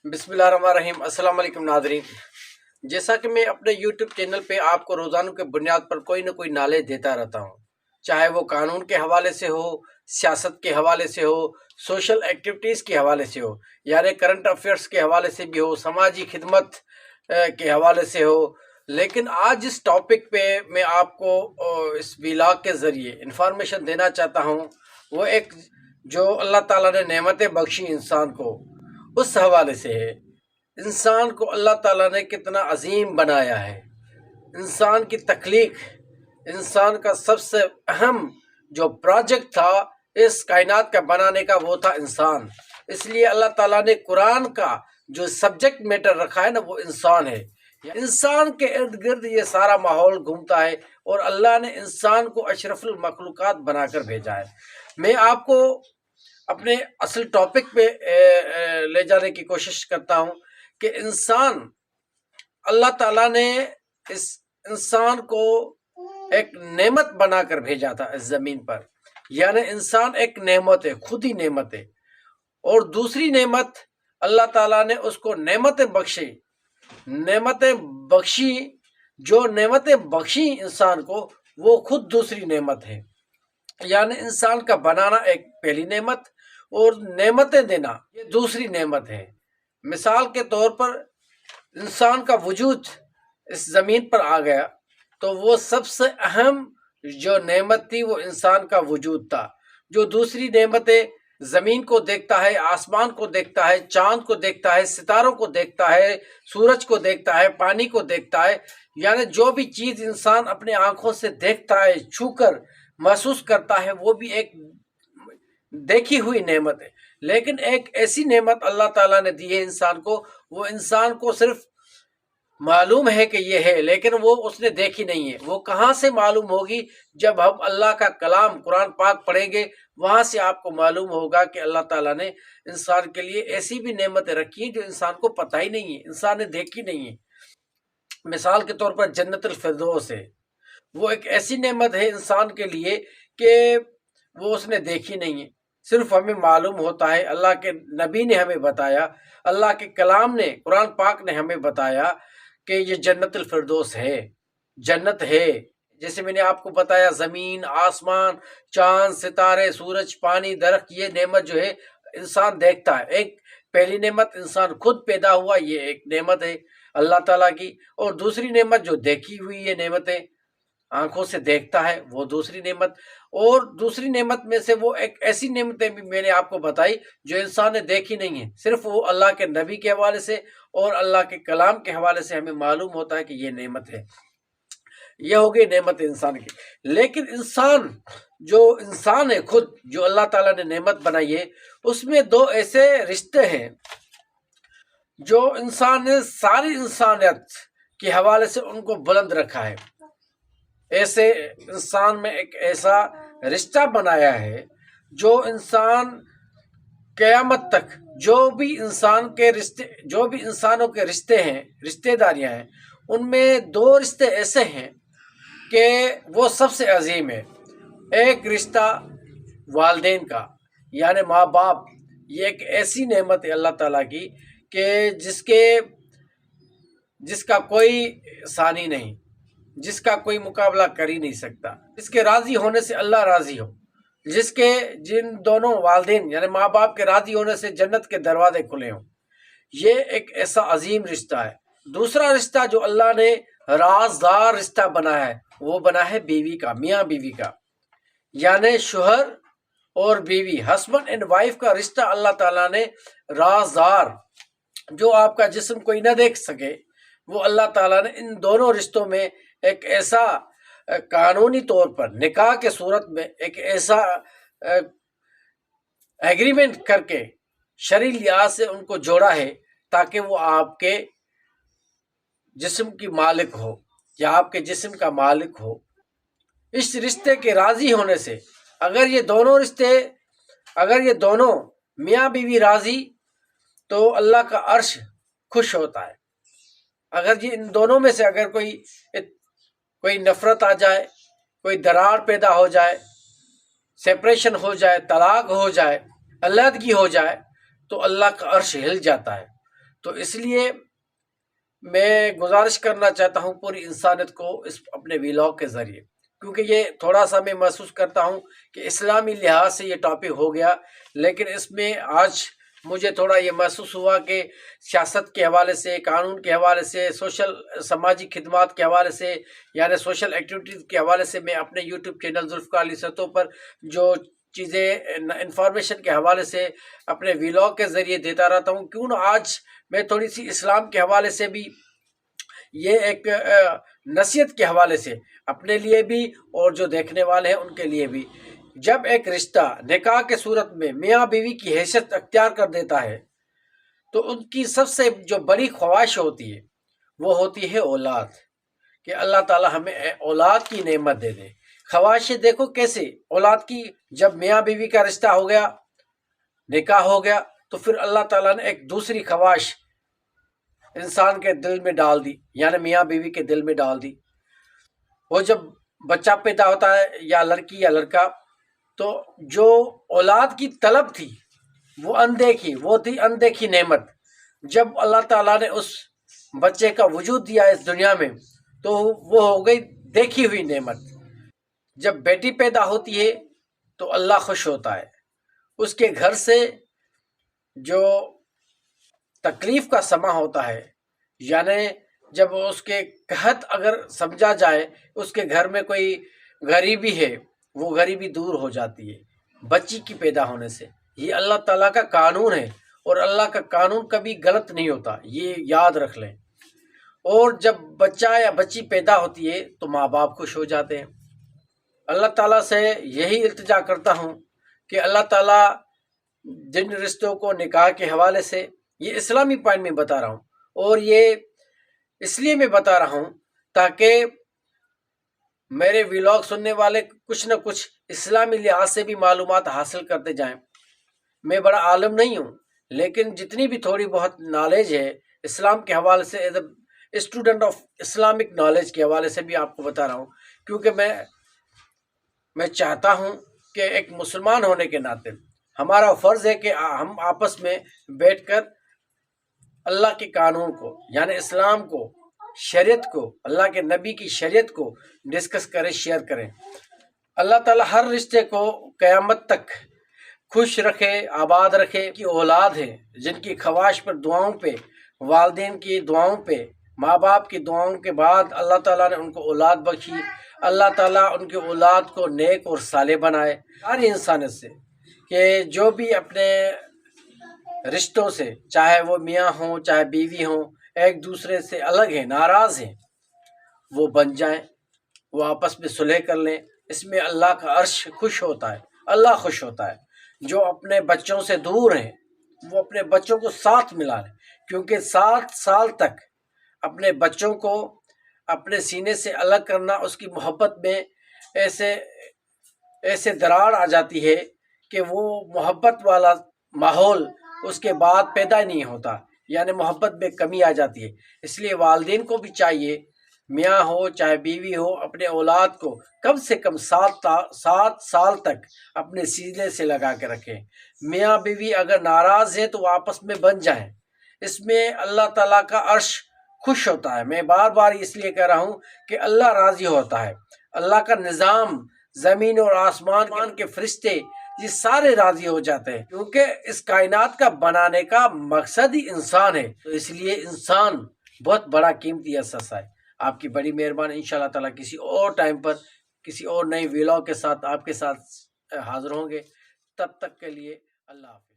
بسم اللہ الرحمن الرحیم۔ السلام علیکم ناظرین، جیسا کہ میں اپنے یوٹیوب چینل پہ آپ کو روزانہ کے بنیاد پر کوئی نہ کوئی نالج دیتا رہتا ہوں، چاہے وہ قانون کے حوالے سے ہو، سیاست کے حوالے سے ہو، سوشل ایکٹیویٹیز کے حوالے سے ہو، یعنی کرنٹ افیئرس کے حوالے سے بھی ہو، سماجی خدمت کے حوالے سے ہو۔ لیکن آج اس ٹاپک پہ میں آپ کو اس ویلاگ کے ذریعے انفارمیشن دینا چاہتا ہوں، وہ ایک جو اللہ تعالیٰ نے نعمتیں بخشی انسان کو، اس حوالے سے ہے۔ انسان کو اللہ تعالیٰ نے کتنا عظیم بنایا ہے۔ انسان کی تخلیق، انسان کا سب سے اہم جو پروجیکٹ تھا اس کائنات کا بنانے کا، وہ تھا انسان۔ اس لیے اللہ تعالیٰ نے قرآن کا جو سبجیکٹ میٹر رکھا ہے نا، وہ انسان ہے۔ انسان کے ارد گرد یہ سارا ماحول گھومتا ہے، اور اللہ نے انسان کو اشرف المخلوقات بنا کر بھیجا ہے۔ میں آپ کو اپنے اصل ٹاپک پہ لے جانے کی کوشش کرتا ہوں کہ انسان، اللہ تعالیٰ نے اس انسان کو ایک نعمت بنا کر بھیجا تھا اس زمین پر، یعنی انسان ایک نعمت ہے، خود ہی نعمت ہے۔ اور دوسری نعمت اللہ تعالیٰ نے اس کو نعمتیں بخشی، جو نعمتیں بخشی انسان کو، وہ خود دوسری نعمت ہے۔ یعنی انسان کا بنانا ایک پہلی نعمت، اور نعمتیں دینا یہ دوسری نعمت ہے۔ مثال کے طور پر انسان کا وجود اس زمین پر آ گیا، تو وہ سب سے اہم جو نعمت تھی وہ انسان کا وجود تھا۔ جو دوسری نعمتیں زمین کو دیکھتا ہے، آسمان کو دیکھتا ہے، چاند کو دیکھتا ہے، ستاروں کو دیکھتا ہے، سورج کو دیکھتا ہے، پانی کو دیکھتا ہے، یعنی جو بھی چیز انسان اپنے آنکھوں سے دیکھتا ہے، چھو کر محسوس کرتا ہے، وہ بھی ایک دیکھی ہوئی نعمت ہے۔ لیکن ایک ایسی نعمت اللہ تعالیٰ نے دی ہے انسان کو، وہ انسان کو صرف معلوم ہے کہ یہ ہے، لیکن وہ اس نے دیکھی نہیں ہے۔ وہ کہاں سے معلوم ہوگی؟ جب ہم اللہ کا کلام قرآن پاک پڑھیں گے، وہاں سے آپ کو معلوم ہوگا کہ اللہ تعالیٰ نے انسان کے لیے ایسی بھی نعمتیں رکھی ہیں جو انسان کو پتہ ہی نہیں ہے، انسان نے دیکھی نہیں ہے۔ مثال کے طور پر جنت الفردوس ہے، وہ ایک ایسی نعمت ہے انسان کے لیے کہ وہ اس نے دیکھی نہیں ہے، صرف ہمیں معلوم ہوتا ہے، اللہ کے نبی نے ہمیں بتایا، اللہ کے کلام نے، قرآن پاک نے ہمیں بتایا کہ یہ جنت الفردوس ہے، جنت ہے۔ جیسے میں نے آپ کو بتایا، زمین، آسمان، چاند، ستارے، سورج، پانی، درخت، یہ نعمت جو ہے انسان دیکھتا ہے۔ ایک پہلی نعمت انسان خود پیدا ہوا، یہ ایک نعمت ہے اللہ تعالیٰ کی۔ اور دوسری نعمت جو دیکھی ہوئی ہے نعمتیں، آنکھوں سے دیکھتا ہے، وہ دوسری نعمت۔ اور دوسری نعمت میں سے وہ ایک ایسی نعمتیں بھی میں نے آپ کو بتائی جو انسان نے دیکھی نہیں ہے، صرف وہ اللہ کے نبی کے حوالے سے اور اللہ کے کلام کے حوالے سے ہمیں معلوم ہوتا ہے کہ یہ نعمت ہے۔ یہ ہو گئی نعمت انسان کی۔ لیکن انسان ہے خود، جو اللہ تعالیٰ نے نعمت بنائی ہے، اس میں دو ایسے رشتے ہیں جو انسان نے ساری انسانیت کے حوالے سے ان کو بلند رکھا ہے۔ ایسے انسان میں ایک ایسا رشتہ بنایا ہے جو انسان قیامت تک جو بھی انسانوں کے رشتے ہیں، رشتے داریاں ہیں، ان میں دو رشتے ایسے ہیں کہ وہ سب سے عظیم ہے۔ ایک رشتہ والدین کا، یعنی ماں باپ، یہ ایک ایسی نعمت ہے اللہ تعالیٰ کی کہ جس کا کوئی ثانی نہیں، جس کا کوئی مقابلہ کر ہی نہیں سکتا، جس کے راضی ہونے سے اللہ راضی ہو، جن دونوں والدین یعنی ماں باپ کے راضی ہونے سے جنت کے دروازے کھلے ہوں۔ یہ ایک ایسا عظیم رشتہ ہے۔ دوسرا رشتہ جو اللہ نے رازدار رشتہ بنایا ہے، وہ بنا ہے بیوی کا، میاں بیوی کا، یعنی شوہر اور بیوی، ہسبینڈ اینڈ وائف کا رشتہ اللہ تعالیٰ نے رازدار، جو آپ کا جسم کوئی نہ دیکھ سکے، وہ اللہ تعالیٰ نے ان دونوں رشتوں میں ایک ایسا قانونی طور پر نکاح کے صورت میں ایک ایسا ایگریمنٹ کر کے شرعی لحاظ سے ان کو جوڑا ہے، تاکہ وہ آپ کے جسم کی مالک ہو یا آپ کے جسم کا مالک ہو۔ اس رشتے کے راضی ہونے سے، اگر یہ دونوں میاں بیوی راضی، تو اللہ کا عرش خوش ہوتا ہے۔ اگر یہ ان دونوں میں سے اگر کوئی نفرت آ جائے، کوئی درار پیدا ہو جائے، سیپریشن ہو جائے، طلاق ہو جائے، علیحدگی ہو جائے، تو اللہ کا عرش ہل جاتا ہے۔ تو اس لیے میں گزارش کرنا چاہتا ہوں پوری انسانیت کو اس اپنے ویلاگ کے ذریعے، کیونکہ یہ تھوڑا سا میں محسوس کرتا ہوں کہ اسلامی لحاظ سے یہ ٹاپک ہو گیا، لیکن اس میں آج مجھے تھوڑا یہ محسوس ہوا کہ سیاست کے حوالے سے، قانون کے حوالے سے، سماجی خدمات کے حوالے سے، یعنی سوشل ایکٹیویٹیز کے حوالے سے میں اپنے یوٹیوب چینل ذوالفقار علی ستو پر جو چیزیں انفارمیشن کے حوالے سے اپنے ویلاگ کے ذریعے دیتا رہتا ہوں، کیوں نہ آج میں تھوڑی سی اسلام کے حوالے سے بھی، یہ ایک نصیحت کے حوالے سے اپنے لیے بھی اور جو دیکھنے والے ہیں ان کے لیے بھی، جب ایک رشتہ نکاح کے صورت میں میاں بیوی کی حیثیت اختیار کر دیتا ہے تو ان کی سب سے جو بڑی خواہش ہوتی ہے وہ ہوتی ہے اولاد، کہ اللہ تعالی ہمیں اولاد کی نعمت دے دے۔ خواہشیں دیکھو کیسے اولاد کی، جب میاں بیوی کا رشتہ ہو گیا، نکاح ہو گیا، تو پھر اللہ تعالیٰ نے ایک دوسری خواہش انسان کے دل میں ڈال دی، یعنی میاں بیوی کے دل میں ڈال دی۔ وہ جب بچہ پیدا ہوتا ہے یا لڑکی یا لڑکا، تو جو اولاد کی طلب تھی وہ اندیکھی نعمت، جب اللہ تعالیٰ نے اس بچے کا وجود دیا اس دنیا میں تو وہ ہو گئی دیکھی ہوئی نعمت۔ جب بیٹی پیدا ہوتی ہے تو اللہ خوش ہوتا ہے، اس کے گھر سے جو تکلیف کا سما ہوتا ہے، یعنی جب اس کے قحط اگر سمجھا جائے، اس کے گھر میں کوئی غریبی ہے، وہ غریبی دور ہو جاتی ہے بچی کی پیدا ہونے سے۔ یہ اللہ تعالیٰ کا قانون ہے، اور اللہ کا قانون کبھی غلط نہیں ہوتا، یہ یاد رکھ لیں۔ اور جب بچہ یا بچی پیدا ہوتی ہے تو ماں باپ خوش ہو جاتے ہیں۔ اللہ تعالیٰ سے یہی التجا کرتا ہوں کہ اللہ تعالیٰ جن رشتوں کو نکاح کے حوالے سے، یہ اسلامی پوائنٹ میں بتا رہا ہوں، اور یہ اس لیے میں بتا رہا ہوں تاکہ میرے ویلاگ سننے والے کچھ نہ کچھ اسلامی لحاظ سے بھی معلومات حاصل کرتے جائیں۔ میں بڑا عالم نہیں ہوں، لیکن جتنی بھی تھوڑی بہت نالج ہے اسلام کے حوالے سے، as a student of Islamic knowledge کے حوالے سے بھی آپ کو بتا رہا ہوں، کیونکہ میں چاہتا ہوں کہ ایک مسلمان ہونے کے ناطے ہمارا فرض ہے کہ ہم آپس میں بیٹھ کر اللہ کے قانون کو، یعنی اسلام کو، شریعت کو، اللہ کے نبی کی شریعت کو ڈسکس کریں، شیئر کریں۔ اللہ تعالیٰ ہر رشتے کو قیامت تک خوش رکھے، آباد رکھے۔ کی اولاد ہے جن کی خواہش پر، دعاؤں پہ، والدین کی دعاؤں پہ، ماں باپ کی دعاؤں کے بعد اللہ تعالیٰ نے ان کو اولاد بخشی، اللہ تعالیٰ ان کی اولاد کو نیک اور صالح بنائے۔ ساری انسانیت سے کہ جو بھی اپنے رشتوں سے، چاہے وہ میاں ہوں چاہے بیوی ہوں، ایک دوسرے سے الگ ہیں، ناراض ہیں، وہ بن جائیں، وہ آپس میں صلح کر لیں۔ اس میں اللہ کا عرش خوش ہوتا ہے، اللہ خوش ہوتا ہے۔ جو اپنے بچوں سے دور ہیں وہ اپنے بچوں کو ساتھ ملا لیں، کیونکہ 7 سال تک اپنے بچوں کو اپنے سینے سے الگ کرنا، اس کی محبت میں ایسے دراڑ آ جاتی ہے کہ وہ محبت والا ماحول اس کے بعد پیدا ہی نہیں ہوتا، یعنی محبت میں کمی آ جاتی ہے۔ اس لیے والدین کو بھی چاہیے، میاں ہو چاہے بیوی ہو، اپنے اولاد کو کم سے کم 7 سال تک اپنے سینے سے لگا کے رکھیں۔ میاں بیوی اگر ناراض ہیں تو وہ آپس میں بن جائیں، اس میں اللہ تعالیٰ کا عرش خوش ہوتا ہے۔ میں بار بار اس لیے کہہ رہا ہوں کہ اللہ راضی ہوتا ہے، اللہ کا نظام، زمین اور آسمان کے فرشتے، یہ سارے راضی ہو جاتے ہیں، کیونکہ اس کائنات کا بنانے کا مقصد ہی انسان ہے۔ تو اس لیے انسان بہت بڑا قیمتی اثاثہ ہے۔ آپ کی بڑی مہربانی، انشاءاللہ تعالیٰ کسی اور ٹائم پر کسی اور نئی ویلاگ کے ساتھ آپ کے ساتھ حاضر ہوں گے۔ تب تک کے لیے اللہ حافظ۔